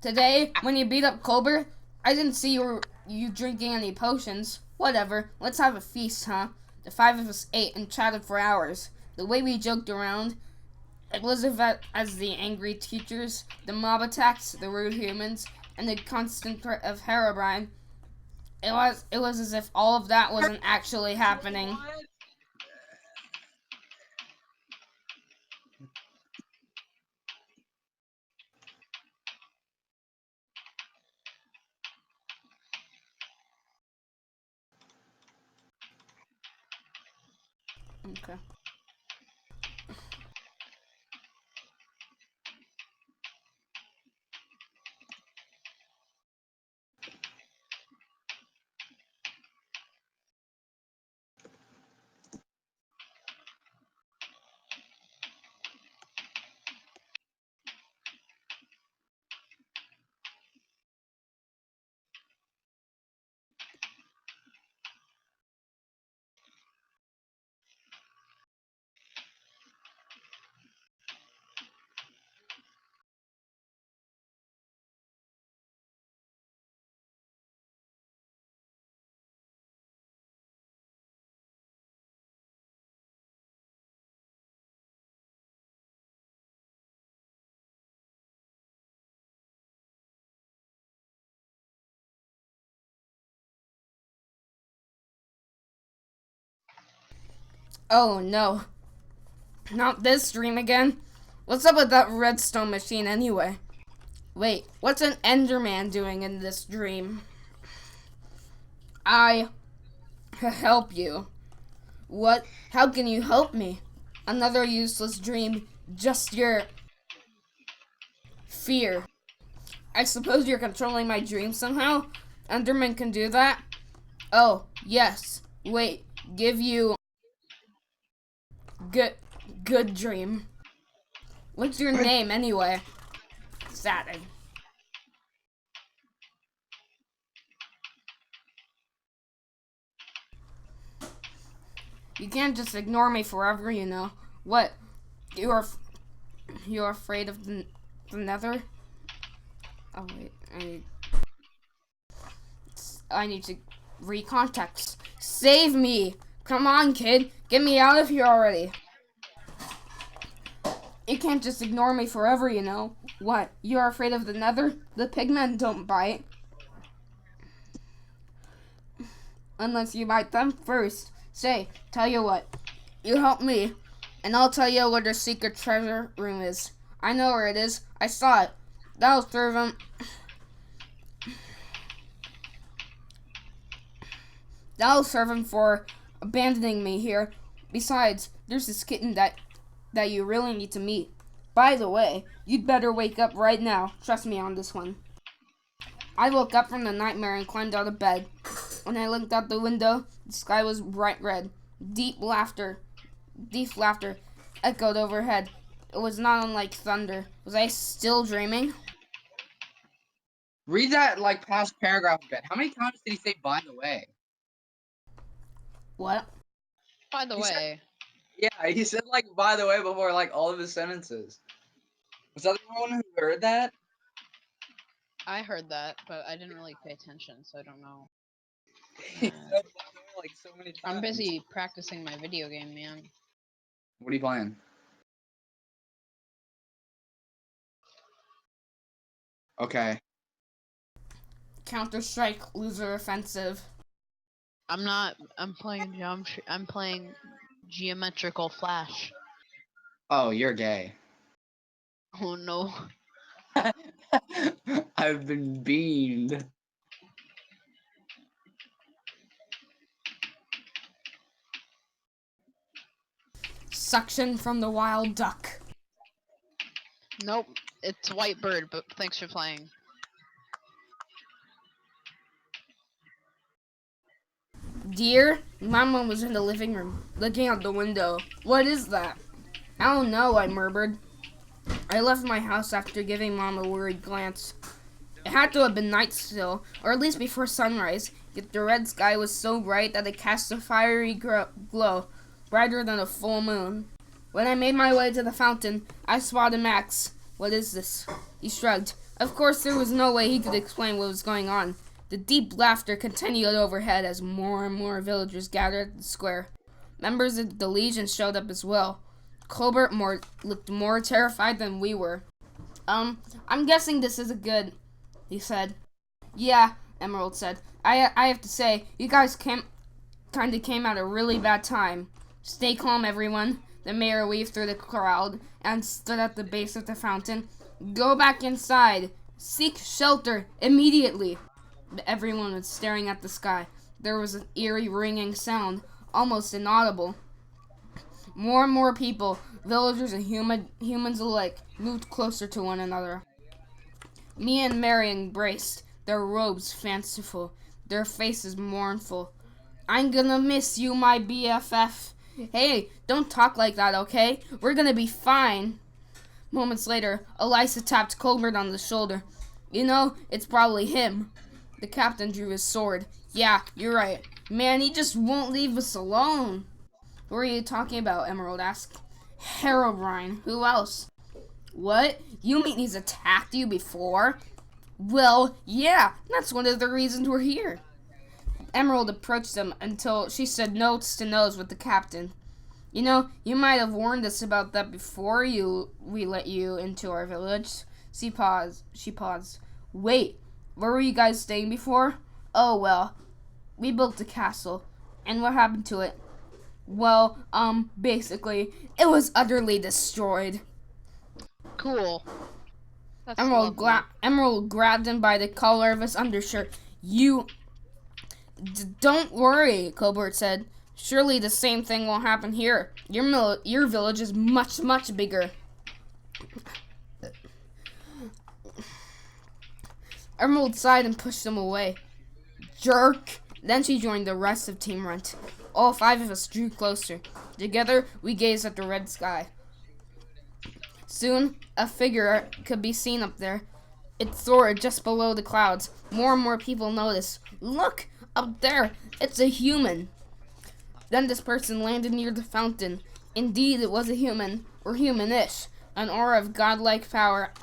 today, when you beat up Colbert, I didn't see you drinking any potions. Whatever, let's have a feast, huh? The 5 of us ate and chatted for hours. The way we joked around, Elizabeth as the angry teachers, the mob attacks, the rude humans, and the constant threat of Herobrine. It was as if all of that wasn't actually happening. Okay. Oh no. Not this dream again. What's up with that redstone machine anyway? Wait, what's an Enderman doing in this dream? I help you. What? How can you help me? Another useless dream. Just your fear. I suppose you're controlling my dreams somehow? Enderman can do that? Oh, yes. Wait, give you good dream. What's your name anyway? Saturn. You can't just ignore me forever, you know. What? You're afraid of the nether? Oh wait, I need to read context. Save me! Come on, kid. Get me out of here already. You can't just ignore me forever, you know. What? You're afraid of the nether? The pigmen don't bite. Unless you bite them first. Say, tell you what. You help me, and I'll tell you where the secret treasure room is. I know where it is. I saw it. That'll serve him. That'll serve him for abandoning me here. Besides, there's this kitten that you really need to meet. By the way, you'd better wake up right now. Trust me on this one. I woke up from the nightmare and climbed out of bed. When I looked out the window, the sky was bright red. Deep laughter echoed overhead. It was not unlike thunder. Was I still dreaming? Read that like past paragraph a bit. How many times did he say "by the way"? What? By the He said- way, Yeah, he said like "by the way" before like all of his sentences. Was that the one who heard that? I heard that, but I didn't really pay attention, so I don't know. He said "by the way" like so many times. I'm busy practicing my video game, man. What are you playing? Okay. Counter-Strike Loser Offensive. I'm playing I'm playing Geometrical Flash. Oh, you're gay. Oh no. I've been beamed. Suction from the wild duck. Nope. It's Whitebird, but thanks for playing. Dear, Mama was in the living room, looking out the window. What is that? I don't know, I murmured. I left my house after giving Mom a worried glance. It had to have been night still, or at least before sunrise, yet the red sky was so bright that it cast a fiery glow, brighter than a full moon. When I made my way to the fountain, I spotted Max. What is this? He shrugged. Of course, there was no way he could explain what was going on. The deep laughter continued overhead as more and more villagers gathered at the square. Members of the Legion showed up as well. Colbert looked more terrified than we were. I'm guessing this isn't good, he said. Yeah, Emerald said. I have to say, you guys came at a really bad time. Stay calm, everyone. The mayor waved through the crowd and stood at the base of the fountain. Go back inside. Seek shelter immediately. Everyone was staring at the sky. There was an eerie ringing sound, almost inaudible. More and more people, villagers and humans alike, moved closer to one another. Me and Mary embraced, their robes fanciful, their faces mournful. I'm gonna miss you, my BFF. Hey, don't talk like that, okay? We're gonna be fine. Moments later, Elisa tapped Colbert on the shoulder. You know, it's probably him. The captain drew his sword. Yeah, you're right. Man, he just won't leave us alone. What are you talking about? Emerald asked. Herobrine. Who else? What? You mean he's attacked you before? Well, yeah, that's one of the reasons we're here. Emerald approached them until she stood nose to nose with the captain. You know, you might have warned us about that before we let you into our village. She paused. Wait, where were you guys staying before? Oh, well, we built a castle. And what happened to it? Well, basically, it was utterly destroyed. Cool. That's Emerald grabbed him by the collar of his undershirt. Don't worry, Colbert said. Surely the same thing will happen here. Your village is much, much bigger. Emerald sighed and pushed him away. Jerk! Then she joined the rest of Team Runt. All 5 of us drew closer. Together, we gazed at the red sky. Soon, a figure could be seen up there. It soared just below the clouds. More and more people noticed. Look! Up there! It's a human! Then this person landed near the fountain. Indeed, it was a human, or human-ish. An aura of godlike power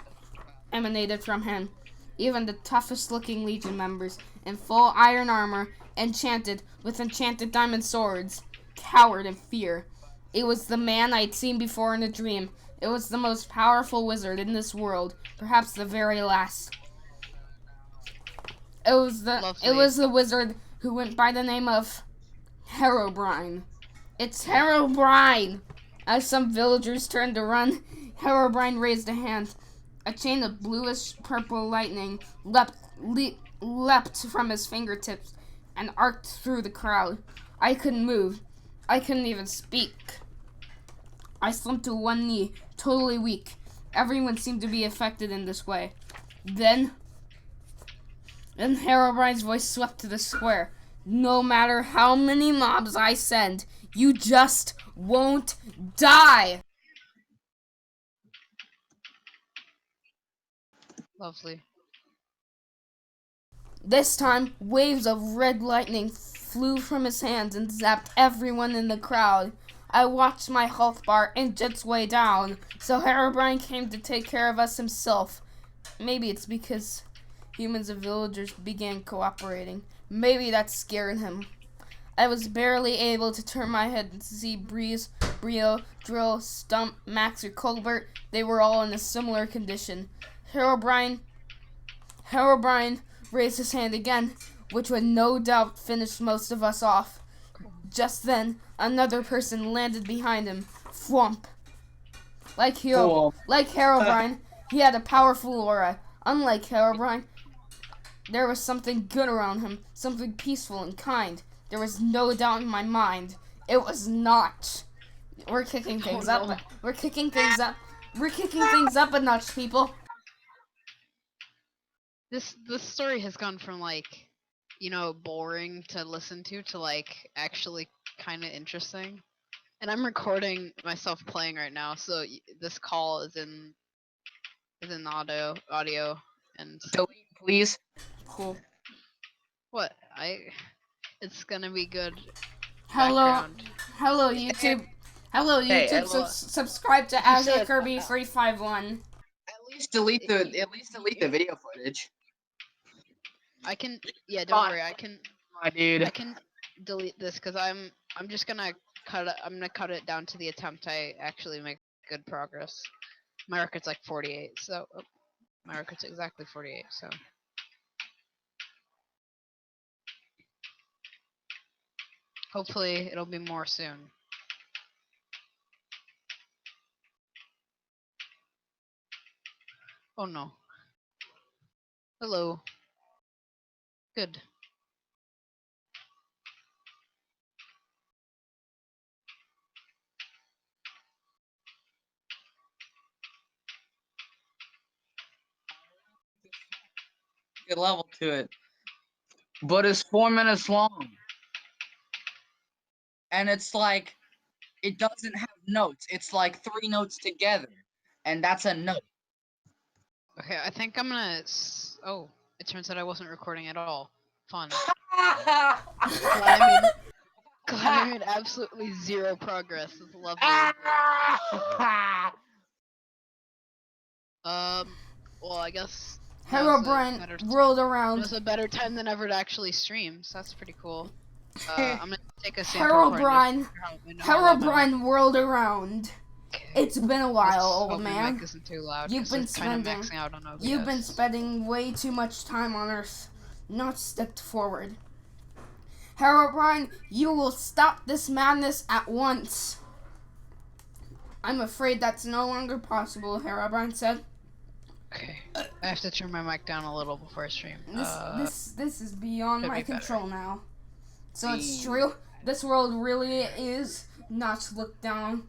emanated from him. Even the toughest-looking Legion members, in full iron armor, enchanted with enchanted diamond swords, cowered in fear. It was the man I'd seen before in a dream. It was the most powerful wizard in this world, perhaps the very last. It was the wizard who went by the name of Herobrine. It's Herobrine! As some villagers turned to run, Herobrine raised a hand. A chain of bluish-purple lightning leapt from his fingertips and arced through the crowd. I couldn't move. I couldn't even speak. I slumped to one knee, totally weak. Everyone seemed to be affected in this way. Then Herobrine's voice swept to the square. No matter how many mobs I send, you just won't die! Lovely. This time, waves of red lightning flew from his hands and zapped everyone in the crowd. I watched my health bar inch its way down, so Herobrine came to take care of us himself. Maybe it's because humans and villagers began cooperating. Maybe that scared him. I was barely able to turn my head and see Breeze, Brio, Drill, Stump, Max, or Colbert. They were all in a similar condition. Herobrine raised his hand again, which would no doubt finish most of us off. Just then, another person landed behind him. Thwomp. Like Herobrine, he had a powerful aura. Unlike Herobrine, there was something good around him, something peaceful and kind. There was no doubt in my mind. It was not. We're kicking things up. We're kicking things up. We're kicking things up a notch, people. This story has gone from like, boring to listen to like actually kind of interesting. And I'm recording myself playing right now, so this call is in audio and Delete, please. Cool. what it's gonna be good. Hello, Background. hello YouTube. Hello Hey, YouTube. hello. Subscribe to You said- Kirby 351. At least delete the video footage. I can don't Fine. worry, I can My dude. delete this because I'm just gonna cut it down to the attempt I actually make good progress. My record's like 48, so my record's exactly 48, so hopefully it'll be more soon. Oh no. Hello. Good. Good level to it. But it's 4 minutes long. And it's like, it doesn't have notes. It's like 3 notes together. And that's a note. Okay, I think I'm gonna. Oh, it turns out I wasn't recording at all. Fun. Glad I made absolutely zero progress. It's lovely. Well, I guess. Herobrine rolled It around. was a better time than ever to actually stream, so that's pretty cool. I'm gonna take a sample recording Herobrine whirled around. It's been a while, old My man. mic isn't too loud. You've 'cause been it's kinda spending- maxing out on OBS. You've been spending way too much time on Earth, not stepped forward. Herobrine, you will stop this madness at once. I'm afraid that's no longer possible, Herobrine said. Okay, I have to turn my mic down a little before I stream. This is beyond could my be better. control now. So it's true. This world really is not looked down.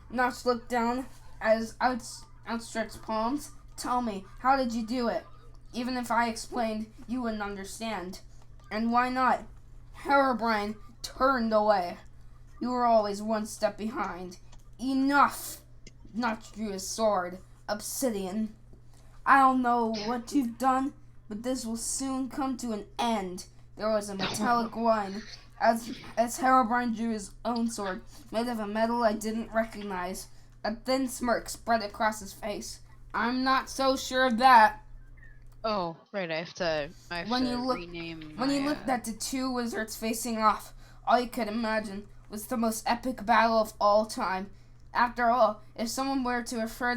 Not looked down as outstretched palms. Tell me, how did you do it? Even if I explained, you wouldn't understand. And why not? Herobrine turned away. You were always one step behind. Enough! Notch drew his sword. Obsidian. I don't know what you've done, but this will soon come to an end. There was a metallic whine as Herobrine drew his own sword, made of a metal I didn't recognize. A thin smirk spread across his face. I'm not so sure of that. Oh, right. I have to rename When you my, looked at the two wizards facing off, all you could imagine was the most epic battle of all time. After all, if someone were to refer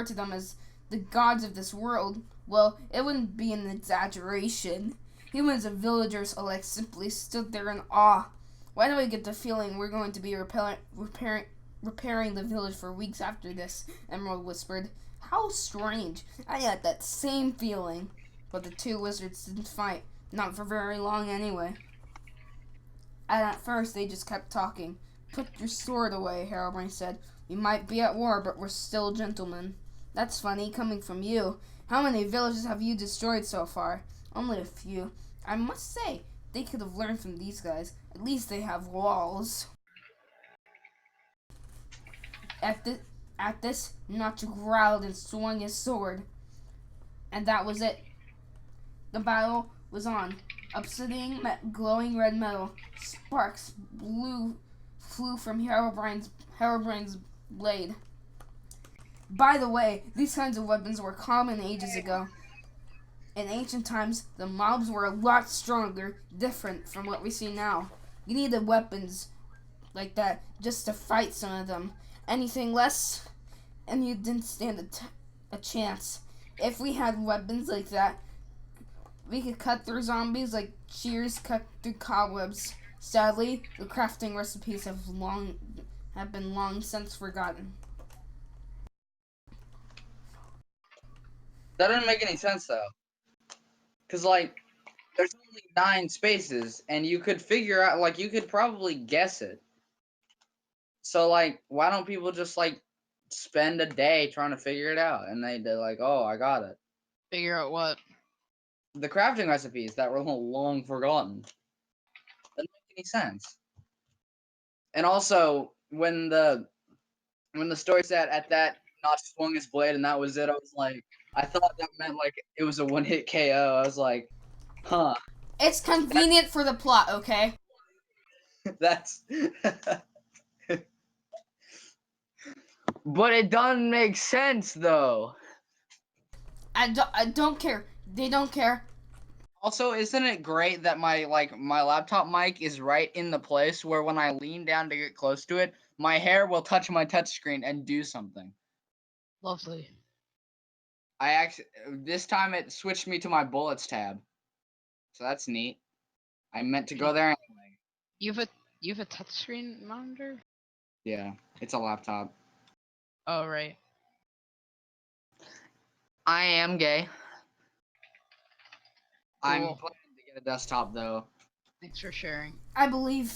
to them as the gods of this world, well, it wouldn't be an exaggeration. Humans and villagers alike simply stood there in awe. Why do I get the feeling we're going to be repairing the village for weeks after this? Emerald whispered. How strange. I had that same feeling. But the two wizards didn't fight. Not for very long anyway. And at first they just kept talking. Put your sword away, Herobrine said. We might be at war, but we're still gentlemen. That's funny, coming from you. How many villages have you destroyed so far? Only a few. I must say, they could have learned from these guys. At least they have walls. At this, Notch growled and swung his sword. And that was it. The battle was on. Obsidian met glowing red metal. Sparks flew from Herobrine's blade. By the way, these kinds of weapons were common ages ago. In ancient times, the mobs were a lot stronger, different from what we see now. You needed weapons like that just to fight some of them. Anything less, and you didn't stand a chance. If we had weapons like that, we could cut through zombies like shears cut through cobwebs. Sadly, the crafting recipes have been long since forgotten. That didn't make any sense though. Cause like, there's only 9 spaces, and you could figure out, like, you could probably guess it. So like, why don't people just like spend a day trying to figure it out? And they're like, oh, I got it. figure out what. The crafting recipes that were long forgotten. Doesn't make any sense. And also, when the story said at that Notch swung his blade and that was it, I was like, I thought that meant like it was a one-hit KO. I was like, huh. It's convenient for the plot, okay? That's But it doesn't make sense though. I don't care. They don't care. Also, isn't it great that my laptop mic is right in the place where when I lean down to get close to it, my hair will touch my touchscreen and do something. Lovely. This time it switched me to my bullets tab. So that's neat. I meant to go there anyway. You have a touchscreen monitor? Yeah, it's a laptop. Oh, right. I am gay. I'm Cool. planning to get a desktop though. Thanks for sharing. I believe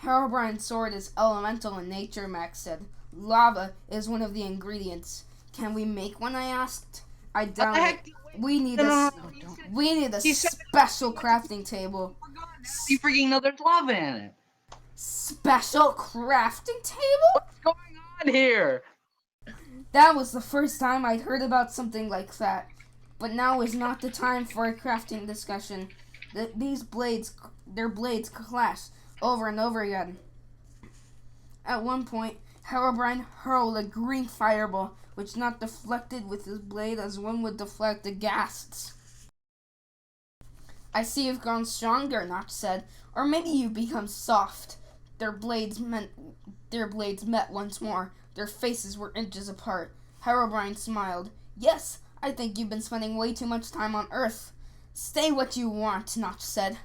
Herobrine's sword is elemental in nature, Max said. Lava is one of the ingredients. Can we make one, I asked. I doubt it. We need a special crafting table. You freaking know there's lava in it. Special crafting table? What's going on here? That was the first time I'd heard about something like that. But now is not the time for a crafting discussion. Their blades clash over and over again. At one point, Herobrine hurled a green fireball, which Notch deflected with his blade as one would deflect a ghast. I see you've grown stronger, Notch said, or maybe you've become soft. Their blades met once more. Their faces were inches apart. Herobrine smiled. Yes, I think you've been spending way too much time on Earth. Stay what you want, Notch said.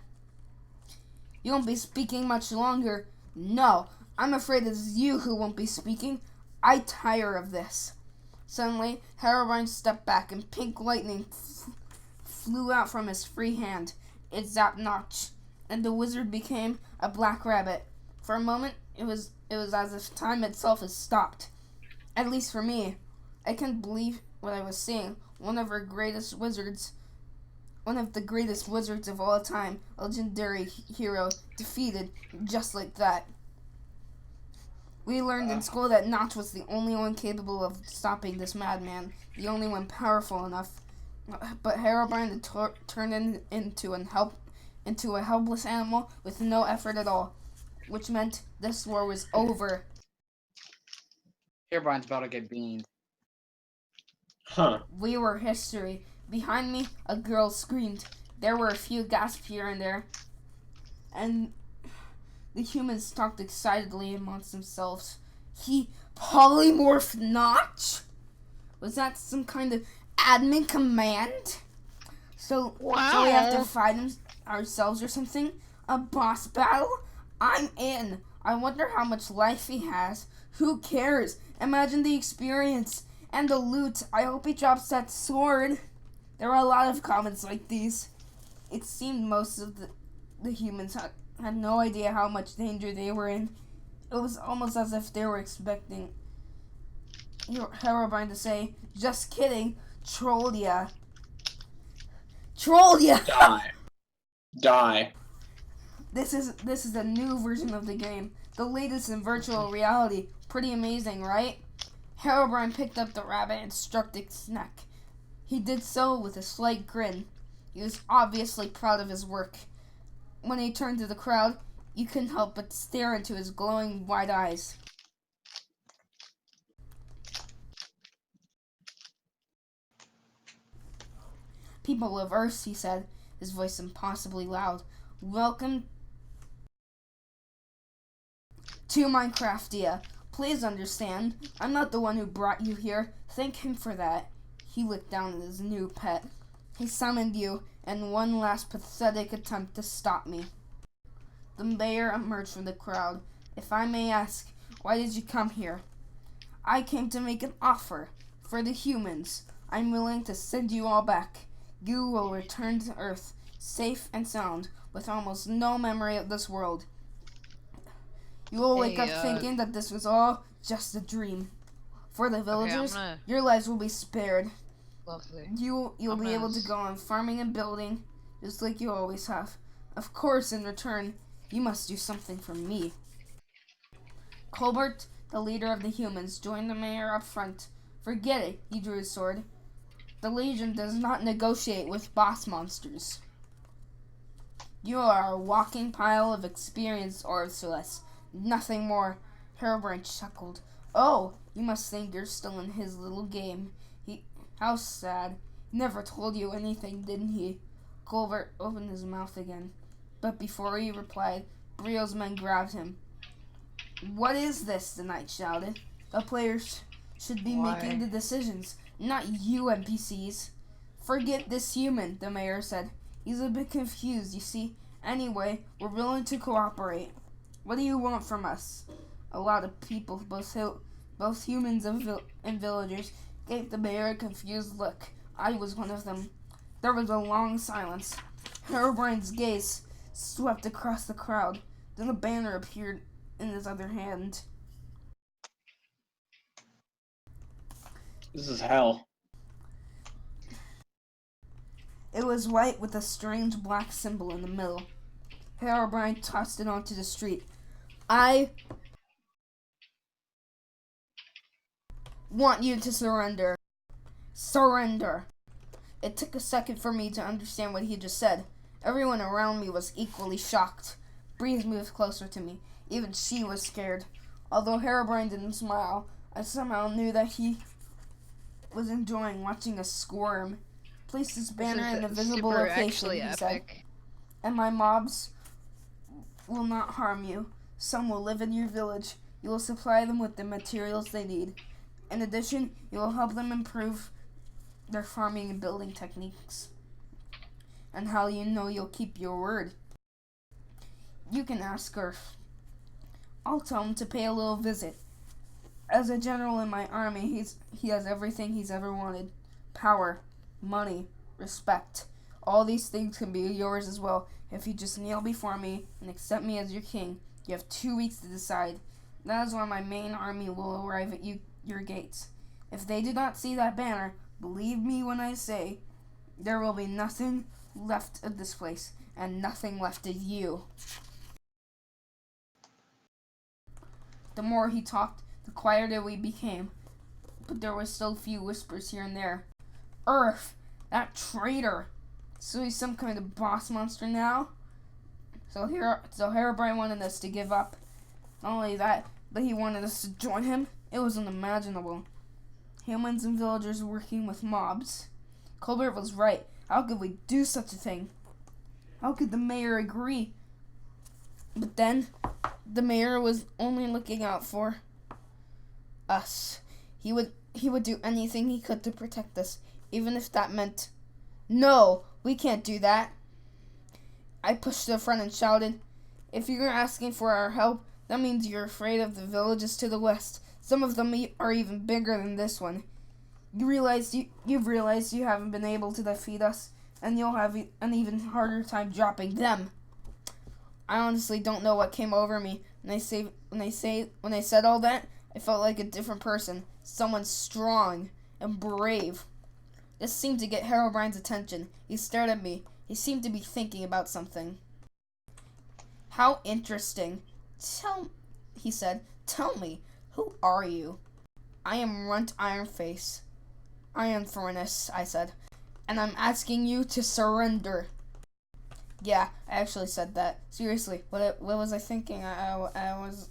You won't be speaking much longer. No, I'm afraid it's you who won't be speaking. I tire of this. Suddenly, Herobrine stepped back and pink lightning flew out from his free hand. It zapped Notch, and the wizard became a black rabbit. For a moment, it was as if time itself had stopped. At least for me. I couldn't believe what I was seeing. One of the greatest wizards of all time, a legendary hero, defeated just like that. We learned in school that Notch was the only one capable of stopping this madman, the only one powerful enough. But Herobrine had turned into a helpless animal with no effort at all, which meant this war was over. Herobrine's about to get beamed. Huh. We were history. Behind me, a girl screamed. There were a few gasps here and there, and the humans talked excitedly amongst themselves. He polymorphed Notch? Was that some kind of admin command? So we have to fight ourselves or something? A boss battle? I'm in. I wonder how much life he has. Who cares? Imagine the experience and the loot. I hope he drops that sword. There were a lot of comments like these. It seemed most of the humans had no idea how much danger they were in. It was almost as if they were expecting Herobrine to say, "Just kidding, trolled ya." Trolled ya! Die. Die. This is a new version of the game. The latest in virtual reality. Pretty amazing, right? Herobrine picked up the rabbit and stroked its neck. He did so with a slight grin. He was obviously proud of his work. When he turned to the crowd, you couldn't help but stare into his glowing white eyes. "People of Earth," he said, his voice impossibly loud, "welcome to Minecraftia. Please understand, I'm not the one who brought you here. Thank him for that." He looked down at his new pet. "He summoned you in one last pathetic attempt to stop me." The mayor emerged from the crowd. "If I may ask, why did you come here?" "I came to make an offer for the humans. I'm willing to send you all back. You will return to Earth, safe and sound, with almost no memory of this world. You will wake up thinking that this was all just a dream. For the villagers, your lives will be spared. Lovely. You'll be able to go on farming and building, just like you always have. Of course, in return, you must do something for me." Colbert, the leader of the humans, joined the mayor up front. "Forget it," he drew his sword. "The Legion does not negotiate with boss monsters. You are a walking pile of experience, Orpheus. Nothing more." Herobrine chuckled. "Oh, you must think you're still in his little game. How sad. Never told you anything, didn't he?" Colbert opened his mouth again, but before he replied, Brio's men grabbed him. "What is this?" the knight shouted. "The players should be making the decisions, not you NPCs." "Forget this human," the mayor said. "He's a bit confused, you see. Anyway, we're willing to cooperate. What do you want from us?" A lot of people, both humans and villagers, gave the mayor a confused look. I was one of them. There was a long silence. Herobrine's gaze swept across the crowd. Then a banner appeared in his other hand. This is hell. It was white with a strange black symbol in the middle. Herobrine tossed it onto the street. "I want you to surrender. Surrender." It took a second for me to understand what he just said. Everyone around me was equally shocked. Breeze moved closer to me. Even she was scared. Although Herobrine didn't smile, I somehow knew that he was enjoying watching us squirm. "Place this banner in a visible location," he said. "And my mobs will not harm you. Some will live in your village. You will supply them with the materials they need. In addition, you will help them improve their farming and building techniques." "And how do you know you'll keep your word?" "You can ask Earth. I'll tell him to pay a little visit. As a general in my army, he has everything he's ever wanted. Power, money, respect. All these things can be yours as well if you just kneel before me and accept me as your king. You have 2 weeks to decide. That is when my main army will arrive at your gates. If they do not see that banner, believe me when I say, there will be nothing left of this place, and nothing left of you." The more he talked, the quieter we became, but there were still a few whispers here and there. "Earth! That traitor! So he's some kind of boss monster now?" So Herobrine wanted us to give up. Not only that, but he wanted us to join him. It was unimaginable. Humans and villagers working with mobs. Colbert was right. How could we do such a thing? How could the mayor agree? But then, the mayor was only looking out for us. He would do anything he could to protect us, even if that meant, no, we can't do that. I pushed to the front and shouted, if you're asking for our help, that means you're afraid of the villages to the west. Some of them are even bigger than this one. You've realized you haven't been able to defeat us, and you'll have an even harder time dropping them. I honestly don't know what came over me. When I said all that, I felt like a different person. Someone strong and brave. This seemed to get Herobrine's attention. He stared at me. He seemed to be thinking about something. How interesting. He said, tell me, who are you? I am Runt Ironface. Iron Furnace, I said, and I'm asking you to surrender. Yeah, I actually said that. Seriously, what was I thinking? I was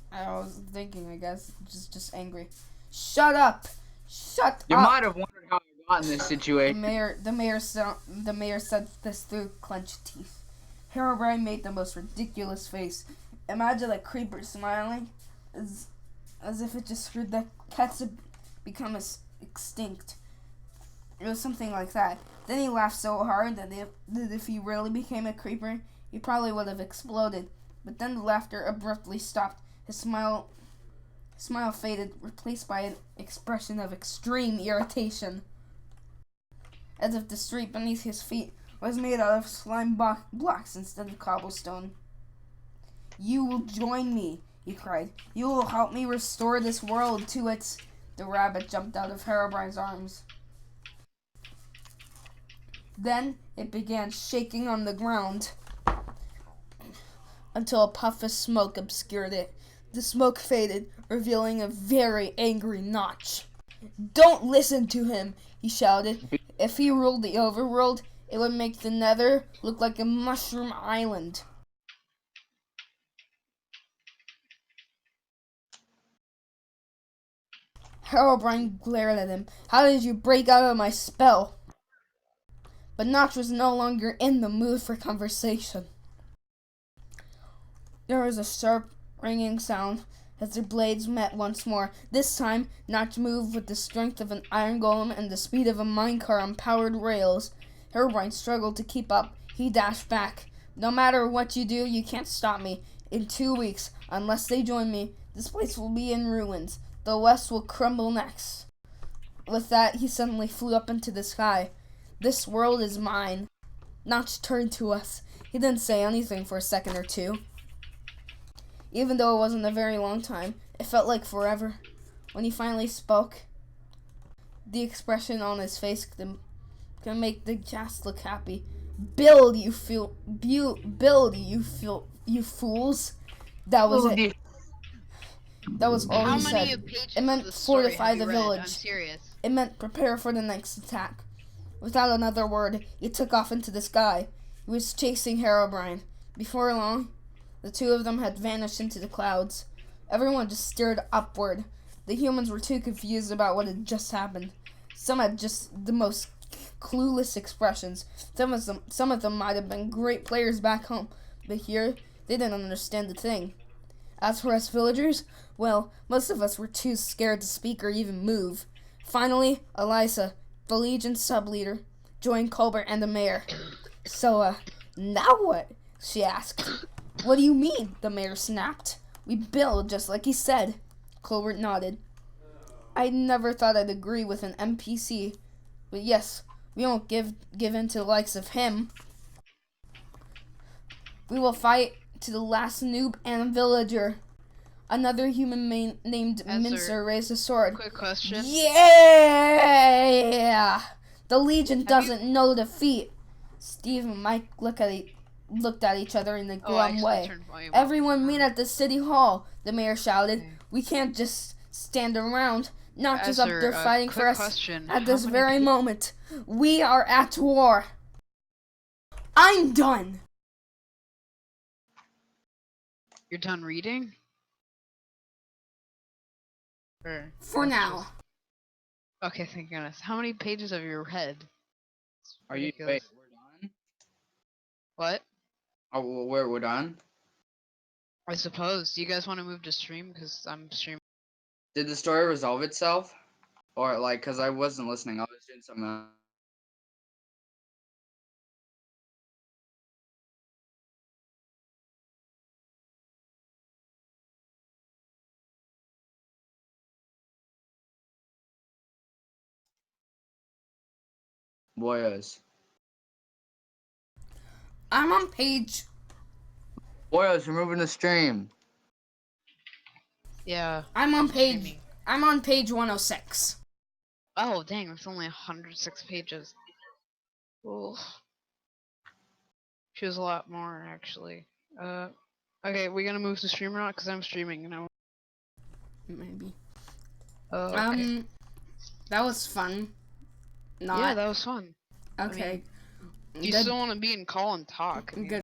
thinking, I guess, just angry. Shut up! Shut You up! might have wondered how I got in this situation. The mayor said this through clenched teeth. Herobrine made the most ridiculous face. Imagine a creeper smiling, as if it just heard that cats had become extinct. It was something like that. Then he laughed so hard that if he really became a creeper, he probably would have exploded. But then the laughter abruptly stopped. His smile faded, replaced by an expression of extreme irritation. As if the street beneath his feet was made out of slime blocks instead of cobblestone. You will join me, he cried. You will help me restore this world to its... The rabbit jumped out of Herobrine's arms. Then it began shaking on the ground until a puff of smoke obscured it. The smoke faded, revealing a very angry Notch. Don't listen to him, he shouted. If he ruled the overworld, it would make the Nether look like a mushroom island. Herobrine glared at him. How did you break out of my spell? But Notch was no longer in the mood for conversation. There was a sharp, ringing sound as their blades met once more. This time, Notch moved with the strength of an iron golem and the speed of a minecar on powered rails. Herobrine struggled to keep up. He dashed back. No matter what you do, you can't stop me. In 2 weeks, unless they join me, this place will be in ruins. The west will crumble next. With that, he suddenly flew up into the sky. This world is mine. Notch turned to us. He didn't say anything for a second or two. Even though it wasn't a very long time, it felt like forever. When he finally spoke, the expression on his face can make the cast look happy. Build, you fools! That was it. That was all How he many said. pages It meant of the story fortify have you the read? I'm village. serious. It meant prepare for the next attack. Without another word, he took off into the sky. He was chasing Herobrine. Before long, the two of them had vanished into the clouds. Everyone just stared upward. The humans were too confused about what had just happened. Some had just the most clueless expressions. Some of them might have been great players back home, but here, they didn't understand a thing. As for us villagers, well, most of us were too scared to speak or even move. Finally, Eliza, the Legion sub-leader, joined Colbert and the mayor. So, now what? She asked. What do you mean? The mayor snapped. We build just like he said. Colbert nodded. I never thought I'd agree with an NPC, but yes, we won't give in to the likes of him. We will fight to the last noob and villager. Another human named Mincer raised a sword. Quick question. Yeah! The Legion doesn't know defeat. Steve and Mike looked at each other in a glum way. Everyone meet at the city hall, the mayor shouted. We can't just stand around. Not just up there fighting for us at this very moment. We are at war. I'm done. You're done reading? Or For that's now. just- Okay, thank goodness. How many pages have you read? It's Are you? Wait, ridiculous. we're done. What? Oh, we're done. I suppose. Do you guys want to move to stream? Because I'm streaming. Did the story resolve itself, or like, cause I wasn't listening. I was doing something else. Boyos. I'm on page. Boyos, you're moving the stream. Yeah. I'm on page. streaming. I'm on page 106. Oh, dang, that's only 106 pages. Ooh. She was a lot more, actually. Okay, we gonna move to stream or not? Because I'm streaming now. Maybe. Okay. That was fun. Not Yeah, that was fun. okay. Do you Good- still want to be in call and talk? I mean, Good.